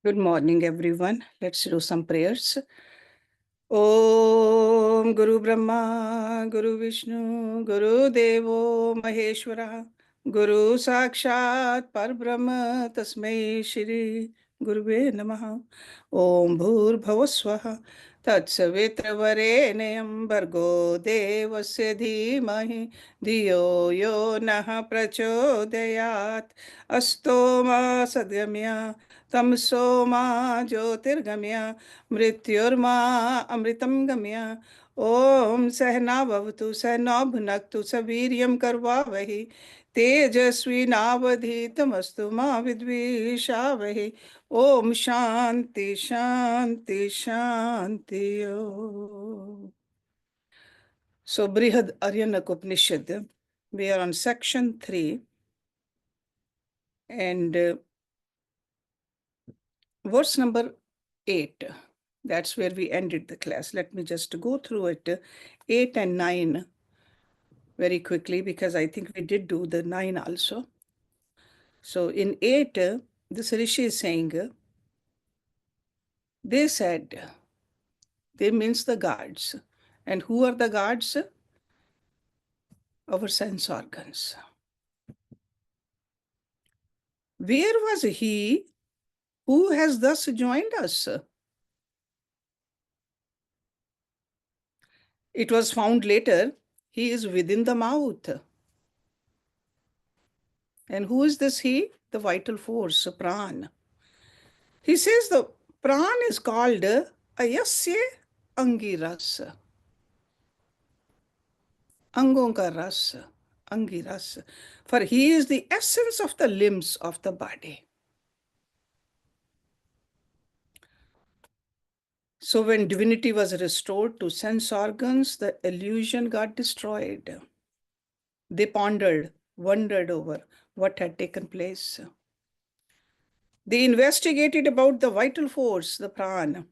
Good morning, everyone. Let's do some prayers. Om Guru Brahma, Guru Vishnu, Guru Devo Maheshwara, Guru Sakshat Parbrahma Tasmai Shri Guruve Namaha. Om Bhur Bhavaswaha Tatsavitravare Bhargo Devasya Dhimahi Dhiyo Yo Naha Prachodayat Astoma Sadgamya Tamso Ma Jyotirgamya Mrityurma Amritam Gamya Om Sahna Bhavatu Sahna Bhunaktu Saviryam Karvavahi Tejasvi Navadhitamastu Ma Vidvishavahi Om Shanti Shanti Shanti Om. So Brihadaranyaka Upanishad, we are on section 3 and verse number 8. That's where we ended the class. Let me just go through it, 8 and 9, very quickly, because I think we did do the 9 also. So in 8, this Rishi is saying, they said, they means the gods. And who are the gods? Our sense organs. Where was he who has thus joined us? It was found later, he is within the mouth. And who is this he? The vital force, Pran. He says the Pran is called Ayasya Angiras. Angon ka ras, Angiras. For he is the essence of the limbs of the body. So when divinity was restored to sense organs, the illusion got destroyed. They pondered, wondered over what had taken place. They investigated about the vital force, the Pran,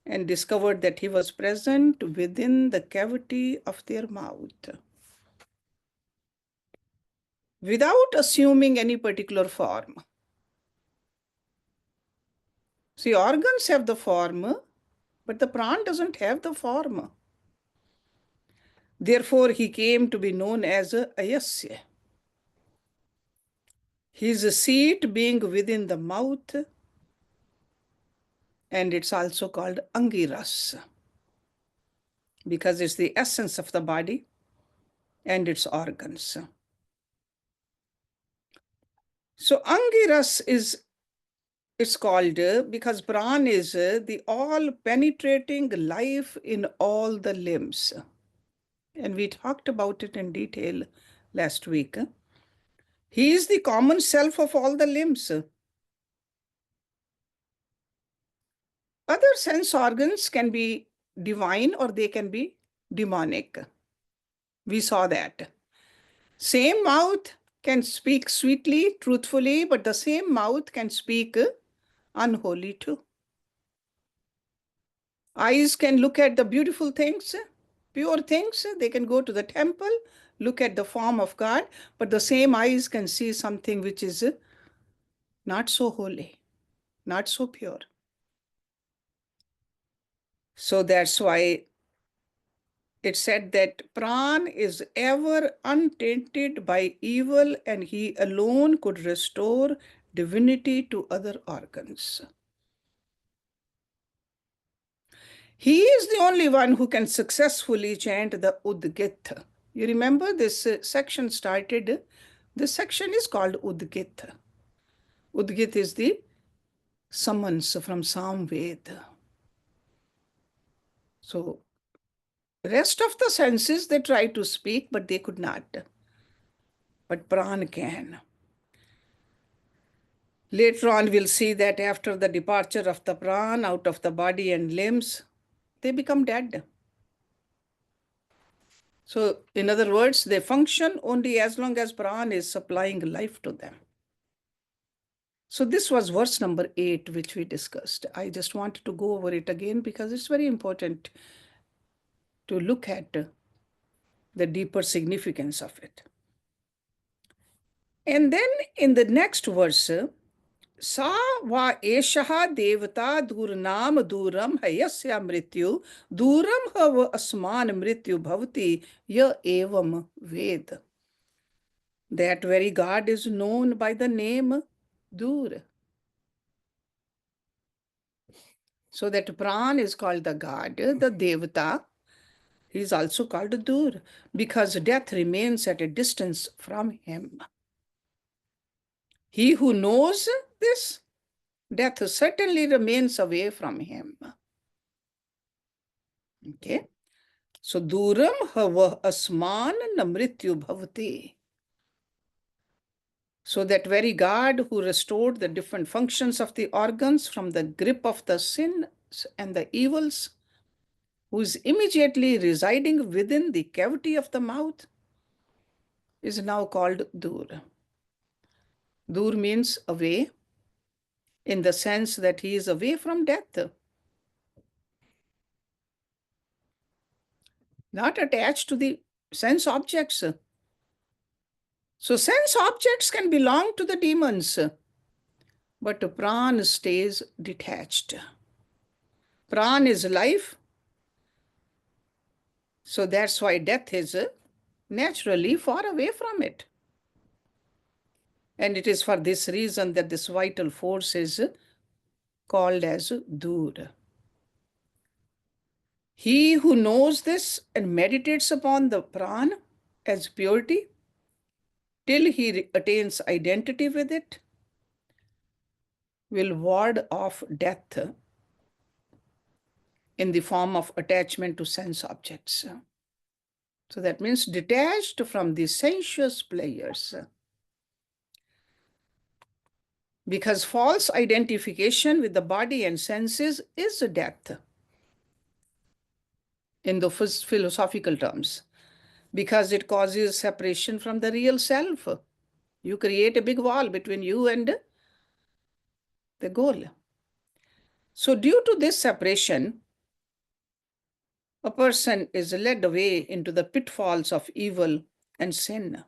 and discovered that he was present within the cavity of their mouth, without assuming any particular form. See, organs have the form, but the Pran doesn't have the form. Therefore, he came to be known as Ayasya. His seat being within the mouth, and it's also called Angiras, because it's the essence of the body and its organs. So Angiras is, it's called because Pran is the all-penetrating life in all the limbs. And we talked about it in detail last week. He is the common self of all the limbs. Other sense organs can be divine or they can be demonic. We saw that. Same mouth can speak sweetly, truthfully, but the same mouth can speak unholy too. Eyes can look at the beautiful things, pure things. They can go to the temple, look at the form of God, but the same eyes can see something which is not so holy, not so pure. So that's why it said that Pran is ever untainted by evil, and he alone could restore divinity to other organs. He is the only one who can successfully chant the Udgit. You remember this section started, this section is called Udgit. Udgit is the summons from Samved. So rest of the senses, they try to speak, but they could not. But Pran can. Later on, we'll see that after the departure of the Pran out of the body and limbs, they become dead. So, in other words, they function only as long as Pran is supplying life to them. So this was verse number 8, which we discussed. I just wanted to go over it again because it's very important to look at the deeper significance of it. And then in the next verse, सा वा एषः देवता दूरनाम दूरम हयस्य मृत्यु दूरम हव अस्मान मृत्यु भवति य एवं वेद. That very God is known by the name Dur. So that Pran is called the God, the Devata. He is also called Dur because death remains at a distance from him. He who knows this, death certainly remains away from him. Okay. So Duram hava asman namrityu bhavati. So that very God who restored the different functions of the organs from the grip of the sins and the evils, who is immediately residing within the cavity of the mouth, is now called Dur. Dur means away, in the sense that he is away from death, not attached to the sense objects. So sense objects can belong to the demons, but Pran stays detached. Pran is life, so that's why death is naturally far away from it. And it is for this reason that this vital force is called as Dur. He who knows this and meditates upon the Pran as purity till he attains identity with it will ward off death in the form of attachment to sense objects. So that means detached from the sensuous pleasures. Because false identification with the body and senses is death in the philosophical terms, because it causes separation from the real self. You create a big wall between you and the goal. So due to this separation, a person is led away into the pitfalls of evil and sin.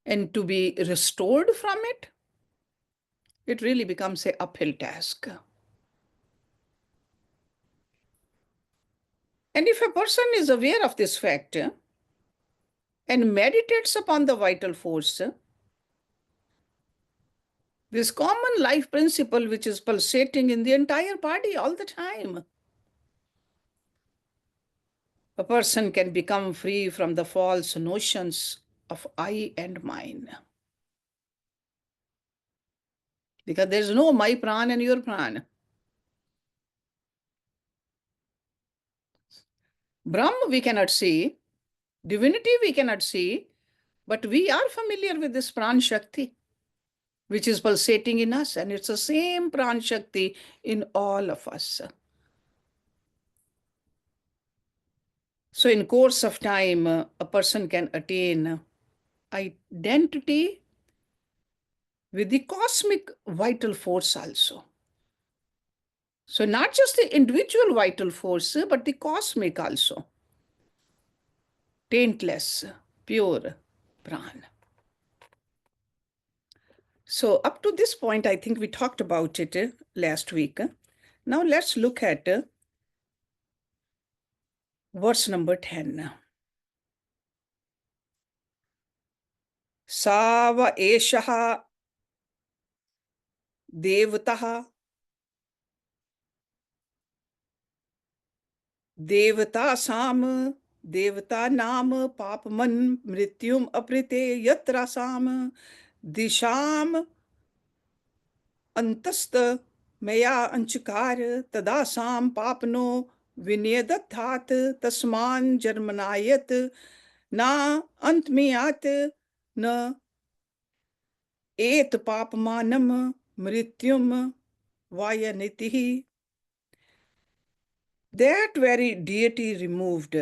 And to be restored from it, it really becomes an uphill task. And if a person is aware of this fact and meditates upon the vital force, this common life principle which is pulsating in the entire body all the time, a person can become free from the false notions of I and mine. Because there's no my pran and your pran. Brahm we cannot see, divinity we cannot see, but we are familiar with this pran shakti, which is pulsating in us, and it's the same pran shakti in all of us. So in course of time, a person can attain identity with the cosmic vital force also. So not just the individual vital force, but the cosmic also. Taintless, pure pran. So up to this point, I think we talked about it last week. Now let's look at verse number 10. Sava eshaha devataha devata sam devata nam papman mrityum aprite yatra sam disham अंतस्त मया अंचकार तदासाम पापनो विनेदत्थात तस्मान जन्मनायत ना अंतमियात न एत पापमानम मृत्युम वायनितिः. That very deity removed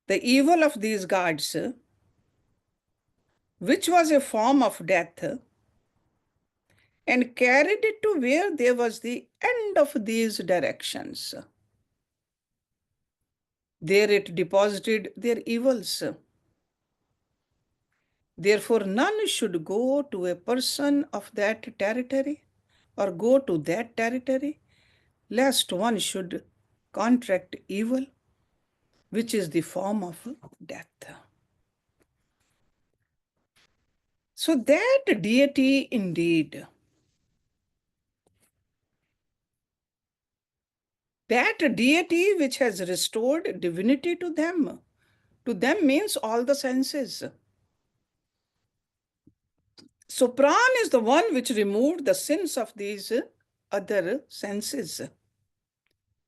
the evil of these gods, which was a form of death, and carried it to where there was the end of these directions. There it deposited their evils. Therefore, none should go to a person of that territory or go to that territory, lest one should contract evil, which is the form of death. So that deity indeed, that deity which has restored divinity to them means all the senses. So Pran is the one which removed the sins of these other senses,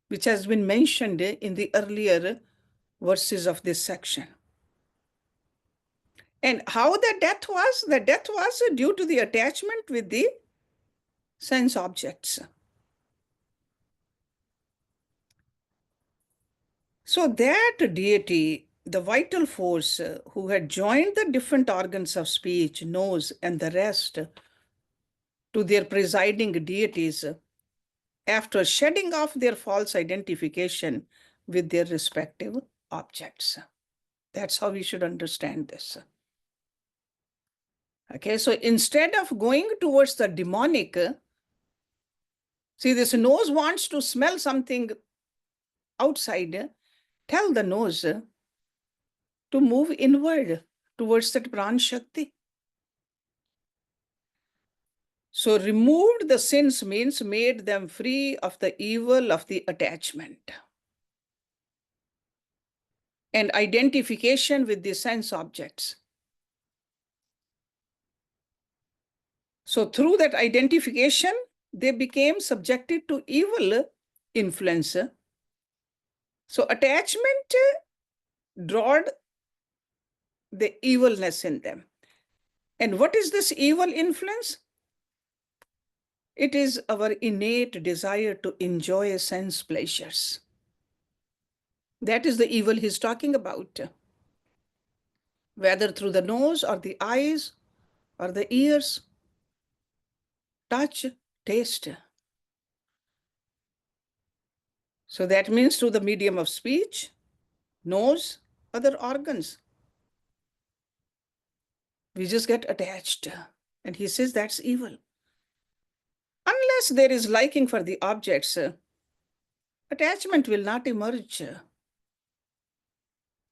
which has been mentioned in the earlier verses of this section. And how the death was? The death was due to the attachment with the sense objects. So that deity, the vital force who had joined the different organs of speech, nose, and the rest to their presiding deities, after shedding off their false identification with their respective objects. That's how we should understand this. Okay, so instead of going towards the demonic, see, this nose wants to smell something outside, tell the nose to move inward towards that Pran Shakti. So removed the sins means made them free of the evil of the attachment and identification with the sense objects. So through that identification, they became subjected to evil influence. So attachment drawed the evilness in them. And what is this evil influence? It is our innate desire to enjoy sense pleasures. That is the evil he's talking about. Whether through the nose or the eyes or the ears, touch, taste. So that means through the medium of speech, nose, other organs. We just get attached. And he says that's evil. Unless there is liking for the objects, attachment will not emerge.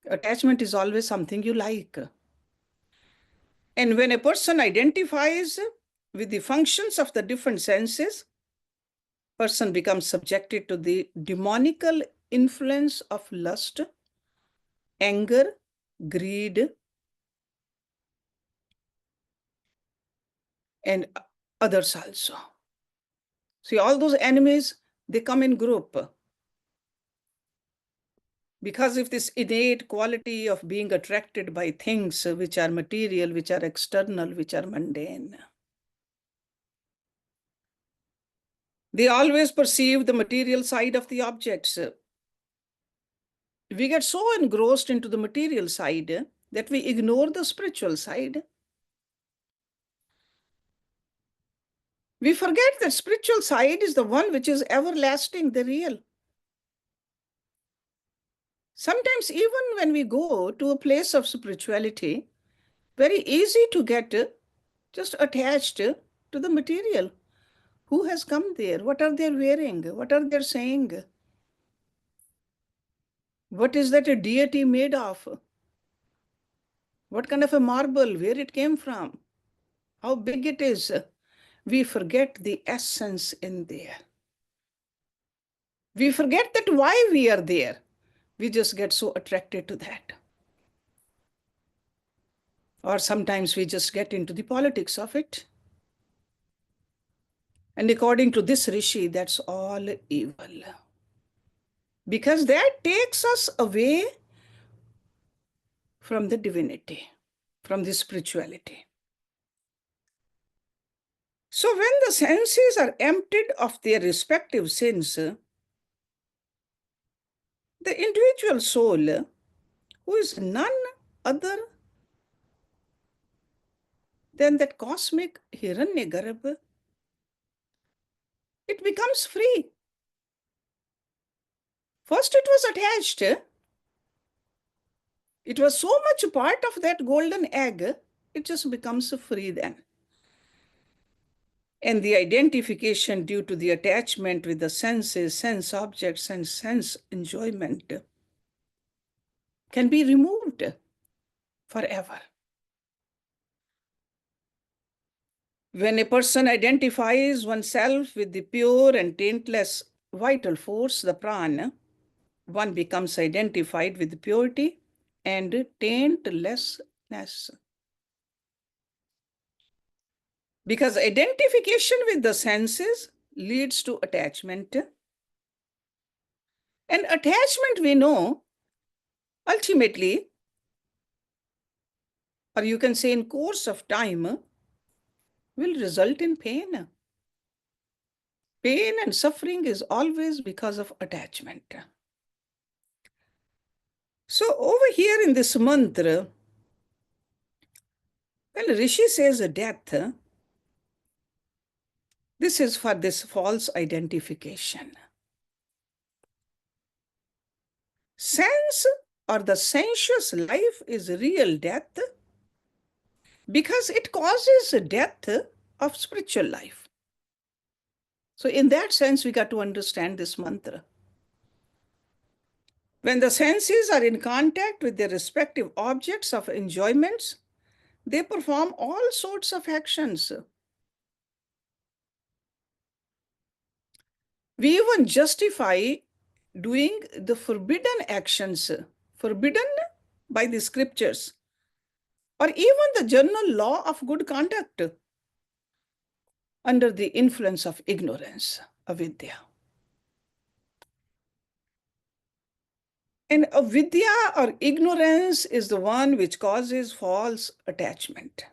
Attachment is always something you like. And when a person identifies with the functions of the different senses, person becomes subjected to the demonical influence of lust, anger, greed, and others also. See, all those enemies, they come in group. Because of this innate quality of being attracted by things which are material, which are external, which are mundane. They always perceive the material side of the objects. We get so engrossed into the material side that we ignore the spiritual side. We forget that spiritual side is the one which is everlasting, the real. Sometimes even when we go to a place of spirituality, very easy to get just attached to the material. Who has come there? What are they wearing? What are they saying? What is that a deity made of? What kind of a marble? Where it came from? How big it is? We forget the essence in there. We forget that why we are there. We just get so attracted to that. Or sometimes we just get into the politics of it. And according to this Rishi, that's all evil. Because that takes us away from the divinity, from the spirituality. So when the senses are emptied of their respective sins, the individual soul, who is none other than that cosmic Hiranyagarbha, it becomes free. First it was attached. It was so much part of that golden egg, it just becomes free then. And the identification due to the attachment with the senses, sense objects, and sense enjoyment can be removed forever. When a person identifies oneself with the pure and taintless vital force, the prana, one becomes identified with purity and taintlessness. Because identification with the senses leads to attachment. And attachment, we know, ultimately, or you can say in course of time, will result in pain. Pain and suffering is always because of attachment. So over here in this mantra, when Rishi says death, this is for this false identification. Sense or the sensuous life is real death because it causes death of spiritual life. So in that sense, we got to understand this mantra. When the senses are in contact with their respective objects of enjoyments, they perform all sorts of actions. We even justify doing the forbidden actions, forbidden by the scriptures, or even the general law of good conduct under the influence of ignorance, avidya. And avidya or ignorance is the one which causes false attachment.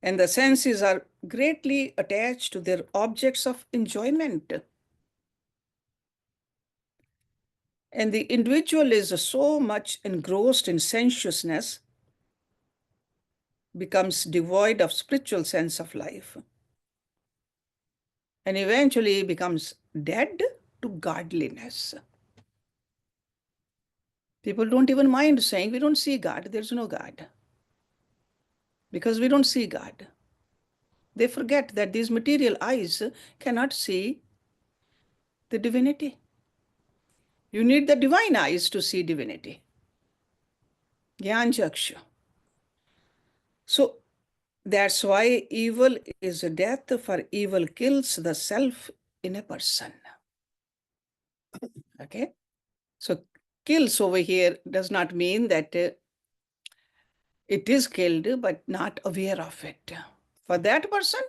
And the senses are greatly attached to their objects of enjoyment. And the individual is so much engrossed in sensuousness, becomes devoid of spiritual sense of life, and eventually becomes dead to godliness. People don't even mind saying, we don't see God, there's no God. Because we don't see God. They forget that these material eyes cannot see the divinity. You need the divine eyes to see divinity. Gyan Chakshu. So that's why evil is a death, for evil kills the self in a person. Okay? So kills over here does not mean that it is killed, but not aware of it. For that person,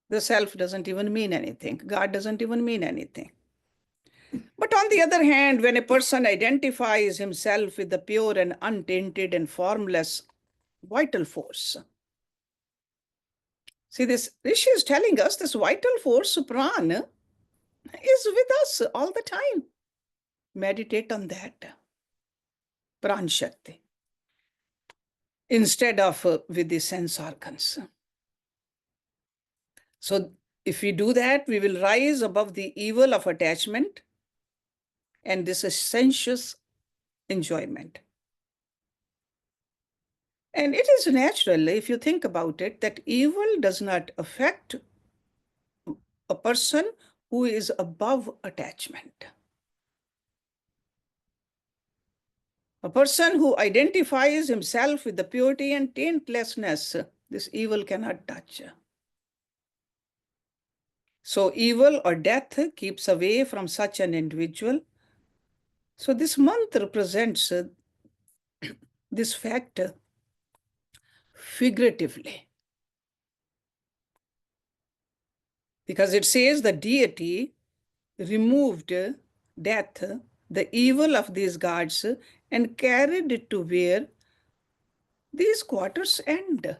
the self doesn't even mean anything. God doesn't even mean anything. But on the other hand, when a person identifies himself with the pure and untainted and formless vital force, see, this Rishi is telling us this vital force, prana, is with us all the time. Meditate on that. Pran Shakti. Instead of with the sense organs. So if we do that, we will rise above the evil of attachment and this sensuous enjoyment. And it is natural, if you think about it, that evil does not affect a person who is above attachment. A person who identifies himself with the purity and taintlessness, this evil cannot touch. So evil or death keeps away from such an individual. So this month represents this fact figuratively. Because it says the deity removed death, the evil of these gods, and carried it to where these quarters end.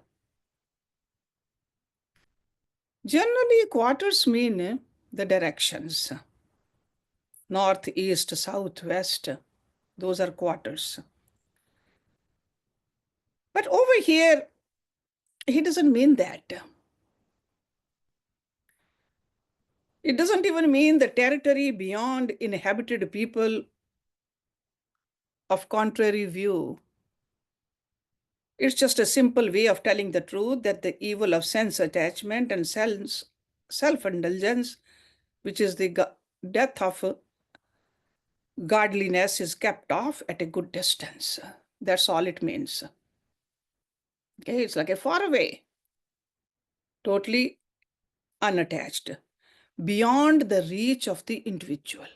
Generally, quarters mean the directions. North, east, south, west. Those are quarters. But over here, he doesn't mean that. It doesn't even mean the territory beyond inhabited people of contrary view. It's just a simple way of telling the truth that the evil of sense attachment and self-indulgence, which is the death of godliness, is kept off at a good distance. That's all it means. Okay, it's like a far away, totally unattached, beyond the reach of the individual.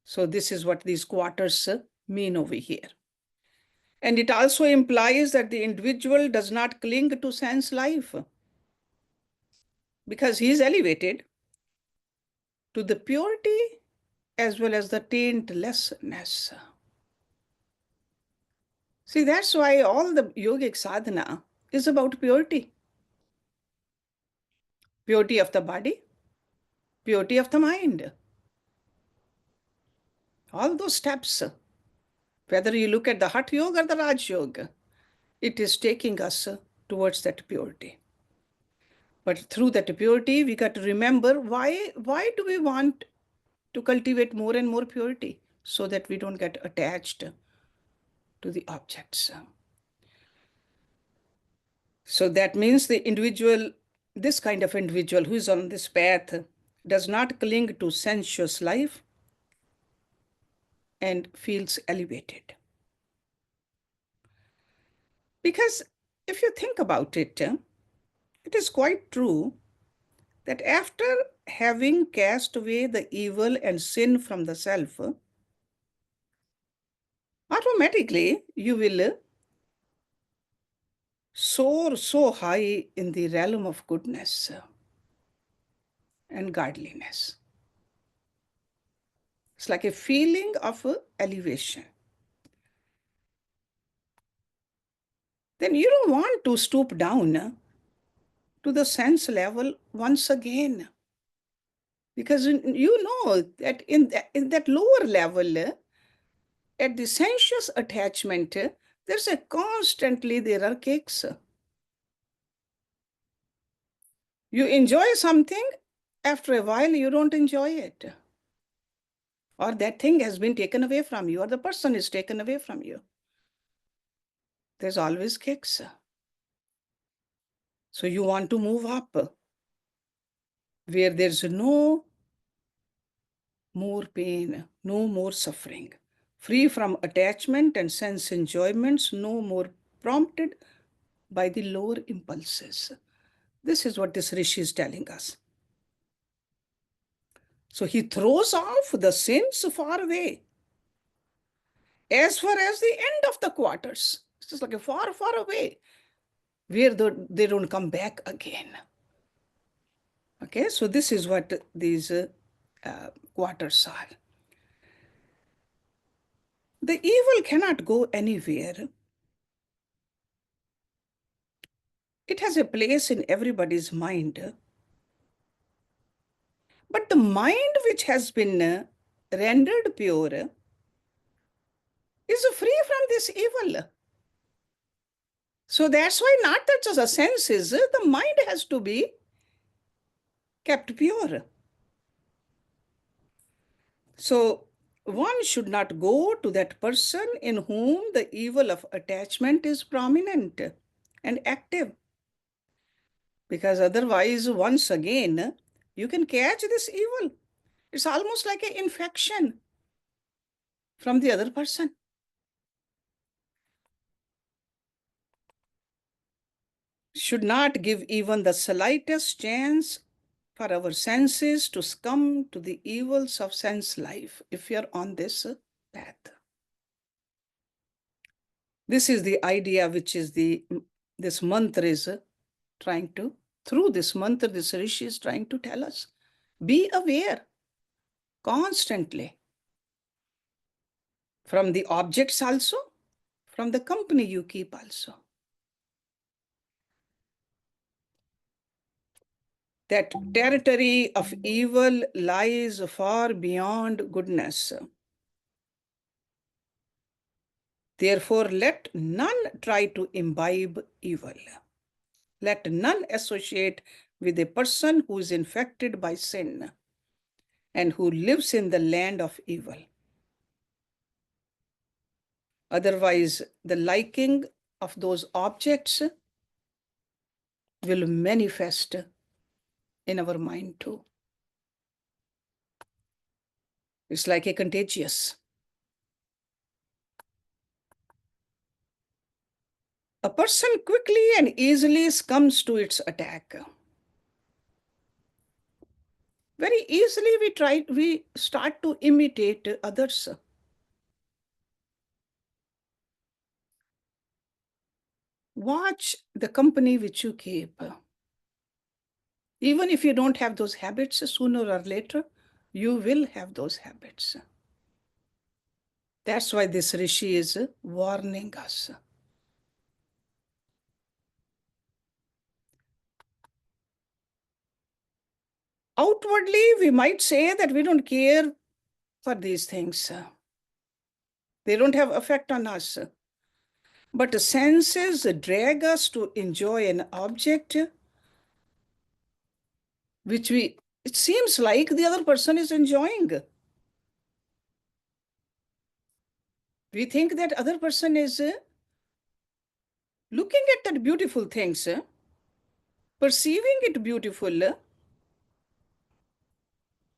So this is what these quarters mean over here. And it also implies that the individual does not cling to sense life because he is elevated to the purity as well as the taintlessness. See, that's why all the yogic sadhana is about purity. Purity of the body, purity of the mind. All those steps, whether you look at the Hatha Yoga or the Raj Yoga, it is taking us towards that purity. But through that purity, we got to remember why do we want to cultivate more and more purity so that we don't get attached to the objects. So that means the individual, this kind of individual who is on this path, does not cling to sensuous life and feels elevated. Because if you think about it, it is quite true that after having cast away the evil and sin from the self, automatically you will soar so high in the realm of goodness and godliness. It's like a feeling of elevation. Then you don't want to stoop down to the sense level once again. Because you know that in that lower level, at the sensuous attachment, there's a constantly, there are kicks. You enjoy something, after a while you don't enjoy it. Or that thing has been taken away from you, or the person is taken away from you. There's always kicks. So you want to move up, where there's no more pain, no more suffering, free from attachment and sense enjoyments, no more prompted by the lower impulses. This is what this Rishi is telling us. So he throws off the sins far away. As far as the end of the quarters, it's just like a far, far away, where they don't come back again. Okay, so this is what these quarters are. The evil cannot go anywhere. It has a place in everybody's mind. But the mind which has been rendered pure is free from this evil. So that's why not that just the senses, the mind has to be kept pure. So one should not go to that person in whom the evil of attachment is prominent and active. Because otherwise, once again, you can catch this evil. It's almost like an infection from the other person. Should not give even the slightest chance for our senses to succumb to the evils of sense life if we are on this path. This is the idea which is this mantra is trying to, through this mantra, this Rishi is trying to tell us. Be aware constantly from the objects also, from the company you keep also. That territory of evil lies far beyond goodness. Therefore, let none try to imbibe evil. Let none associate with a person who is infected by sin and who lives in the land of evil. Otherwise, the liking of those objects will manifest in our mind too. It's like a contagious. A person quickly and easily succumbs to its attack. Very easily we start to imitate others. Watch the company which you keep. Even if you don't have those habits, sooner or later, you will have those habits. That's why this Rishi is warning us. Outwardly, we might say that we don't care for these things. They don't have effect on us. But the senses drag us to enjoy an object which it seems like the other person is enjoying. We think that other person is looking at that beautiful things, perceiving it beautiful,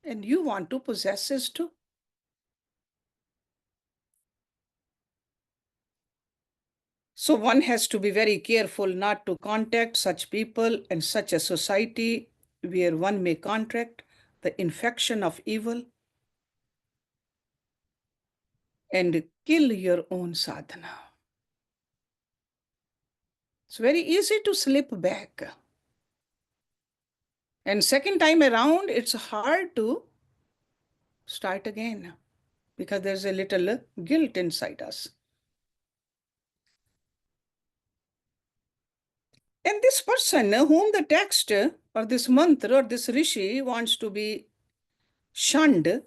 and you want to possess it too. So one has to be very careful not to contact such people and such a society where one may contract the infection of evil and kill your own sadhana. It's very easy to slip back. And second time around, it's hard to start again because there's a little guilt inside us. And this person whom the text or this mantra or this rishi wants to be shunned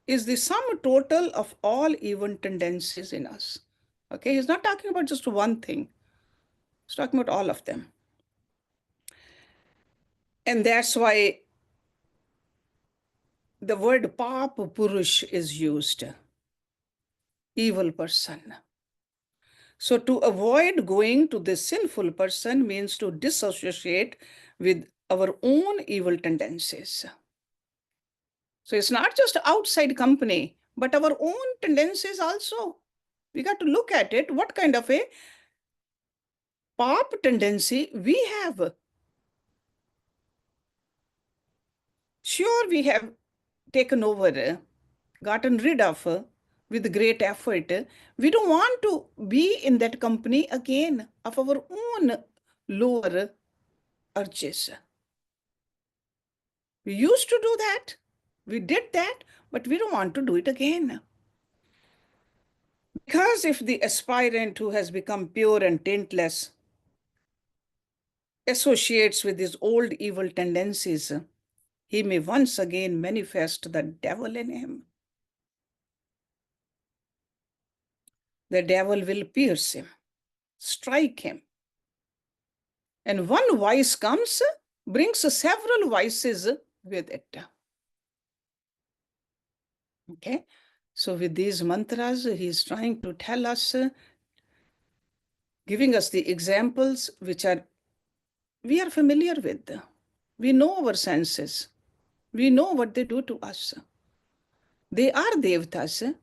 is the sum total of all evil tendencies in us. Okay, he's not talking about just one thing. He's talking about all of them. And that's why the word Pap Purush is used. Evil person. So to avoid going to this sinful person means to disassociate with our own evil tendencies. So it's not just outside company, but our own tendencies also. We got to look at it. What kind of a pop tendency we have? Sure, we have taken over, gotten rid of with great effort. We don't want to be in that company again of our own lower urges. We used to do that. We did that, but we don't want to do it again. Because if the aspirant who has become pure and taintless associates with his old evil tendencies, he may once again manifest the devil in him. The devil will pierce him, strike him. And one vice comes, brings several vices with it. Okay? So with these mantras, he's trying to tell us, giving us the examples which we are familiar with. We know our senses. We know what they do to us. They are devtas,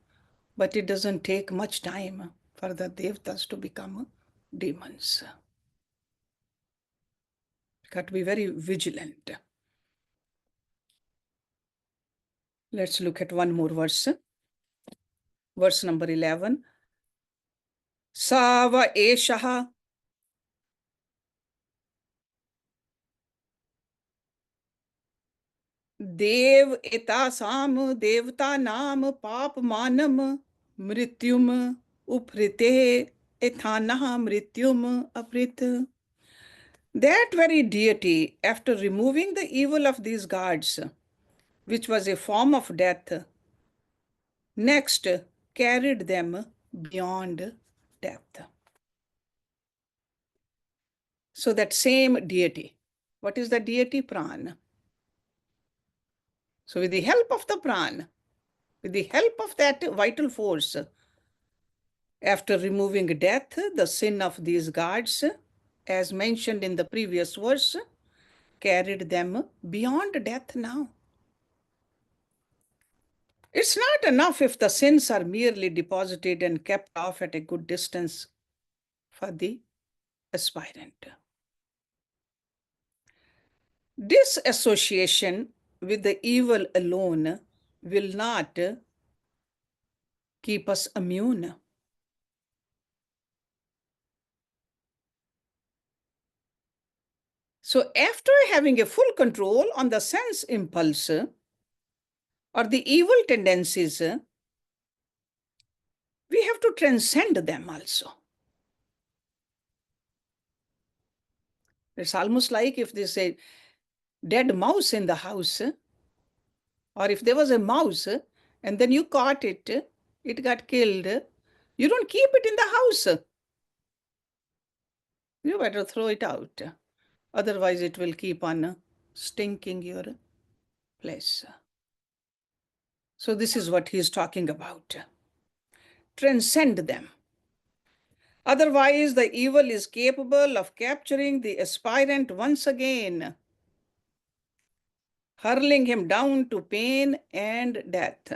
but it doesn't take much time for the devtas to become demons. We've got to be very vigilant. Let's look at one more verse. Verse number 11. Sava eshaha देव एतासाम देवता नाम पाप मानम मृत्युम उपहृते एथानः मृत्युम अपृत. That very deity, after removing the evil of these gods, which was a form of death, next carried them beyond death. So that same deity, what is the deity? Pran. So with the help of the pran, with the help of that vital force, After removing death, the sin of these gods, as mentioned in the previous verse, carried them beyond death now. It's not enough if the sins are merely deposited and kept off at a good distance for the aspirant. Disassociation with the evil alone will not keep us immune. So after having a full control on the sense impulse or the evil tendencies, we have to transcend them also. It's almost like if there's a dead mouse in the house, or if there was a mouse and then you caught it, it got killed, you don't keep it in the house. You better throw it out. Otherwise, it will keep on stinking your place. So this is what he is talking about. Transcend them. Otherwise, the evil is capable of capturing the aspirant once again, hurling him down to pain and death.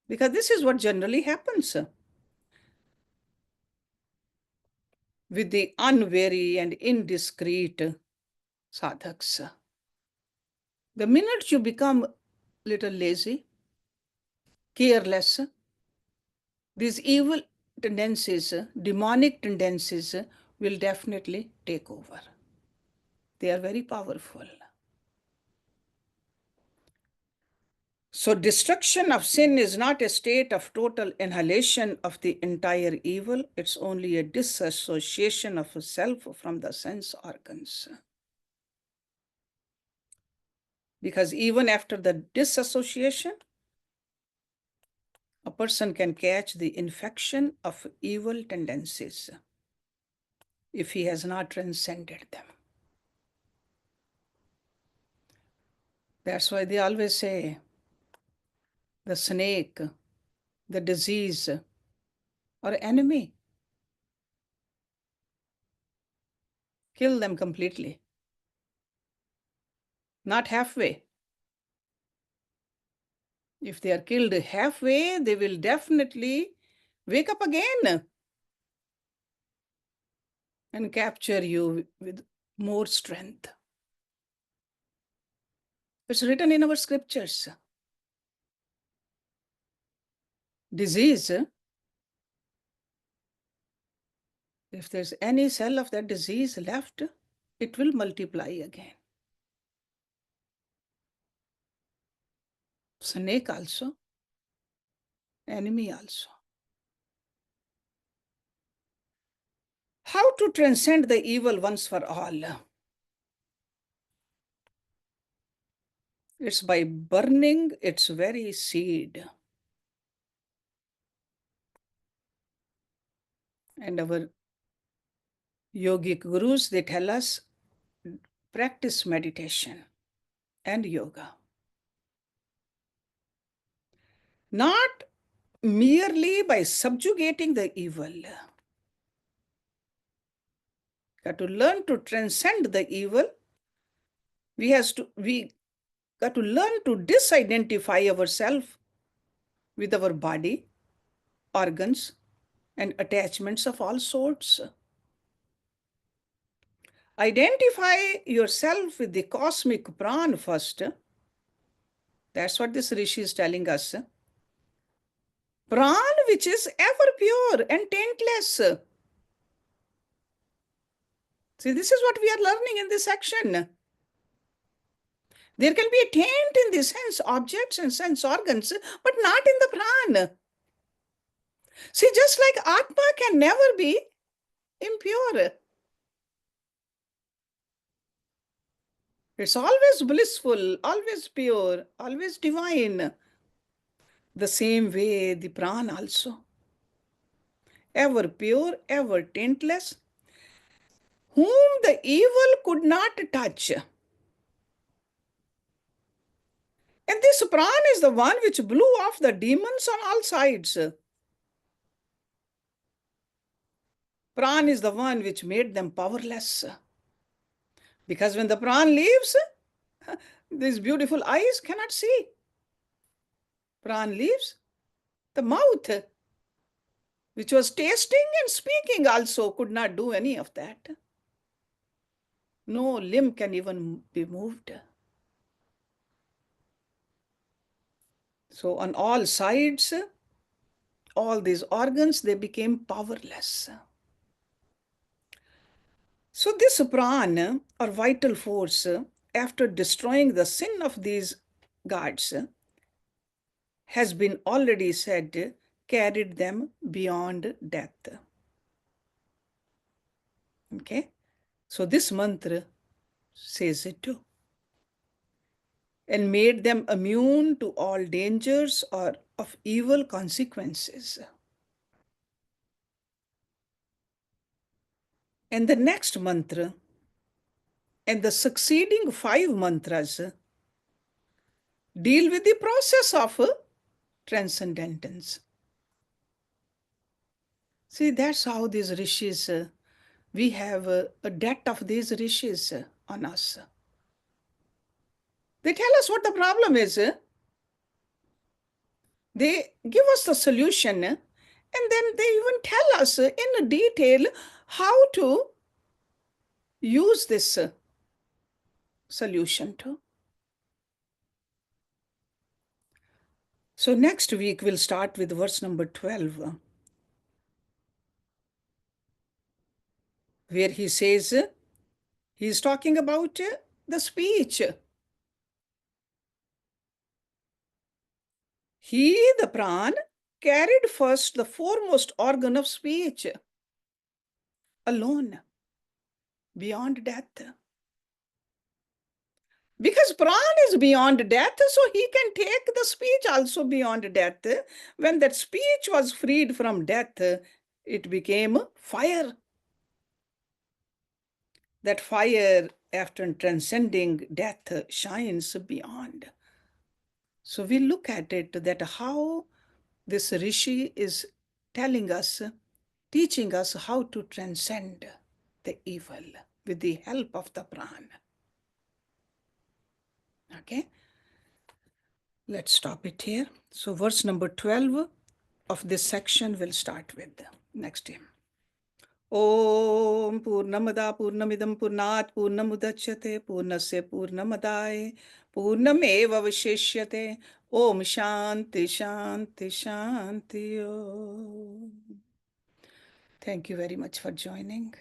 Because this is what generally happens with the unwary and indiscreet sadhaks. The minute you become a little lazy, careless, these evil tendencies, demonic tendencies, will definitely take over. They are very powerful. So destruction of sin is not a state of total annihilation of the entire evil. It's only a disassociation of a self from the sense organs. Because even after the disassociation, a person can catch the infection of evil tendencies if he has not transcended them. That's why they always say the snake, the disease, or enemy, kill them completely, not halfway. If they are killed halfway, they will definitely wake up again and capture you with more strength. It's written in our scriptures. Disease, if there's any cell of that disease left, it will multiply again. Snake also, enemy also. How to transcend the evil once for all? It's by burning its very seed. And our yogic gurus, they tell us, practice meditation and yoga. Not merely by subjugating the evil. To learn to transcend the evil, we got to learn to disidentify ourselves with our body, organs, and attachments of all sorts. Identify yourself with the cosmic prana first. That's what this Rishi is telling us. Prana, which is ever pure and taintless. See, this is what we are learning in this section. There can be a taint in the sense objects and sense organs, but not in the prana. See, just like Atma can never be impure. It's always blissful, always pure, always divine. The same way the prana also. Ever pure, ever taintless, whom the evil could not touch. And this prana is the one which blew off the demons on all sides. Pran is the one which made them powerless. Because when the pran leaves, these beautiful eyes cannot see. Pran leaves, the mouth, which was tasting and speaking also, could not do any of that. No limb can even be moved. So on all sides, all these organs, they became powerless. So this pran, or vital force, after destroying the sin of these gods, has been already said, carried them beyond death. Okay? So this mantra says it too. And made them immune to all dangers or of evil consequences. And the next mantra and the succeeding 5 mantras deal with the process of transcendence. See, that's how these rishis, we have a debt of these rishis on us. They tell us what the problem is. They give us the solution, and then they even tell us in detail how to use this solution to. So next week we'll start with verse number 12, where he says, he's talking about the speech. He, the pran, carried first the foremost organ of speech, alone, beyond death. Because pran is beyond death, so he can take the speech also beyond death. When that speech was freed from death, it became fire. That fire, after transcending death, shines beyond. So we look at it that how this rishi is telling us, teaching us how to transcend the evil with the help of the pran. Okay, let's stop it here. So verse number 12 of this section will start with next hymn. Om Purnamada Purnamidam Purnat Purnamudachyate Purnasya Purnamadaye Purnameva Vashishyate Om Shanti Shanti Shanti Om. Thank you very much for joining.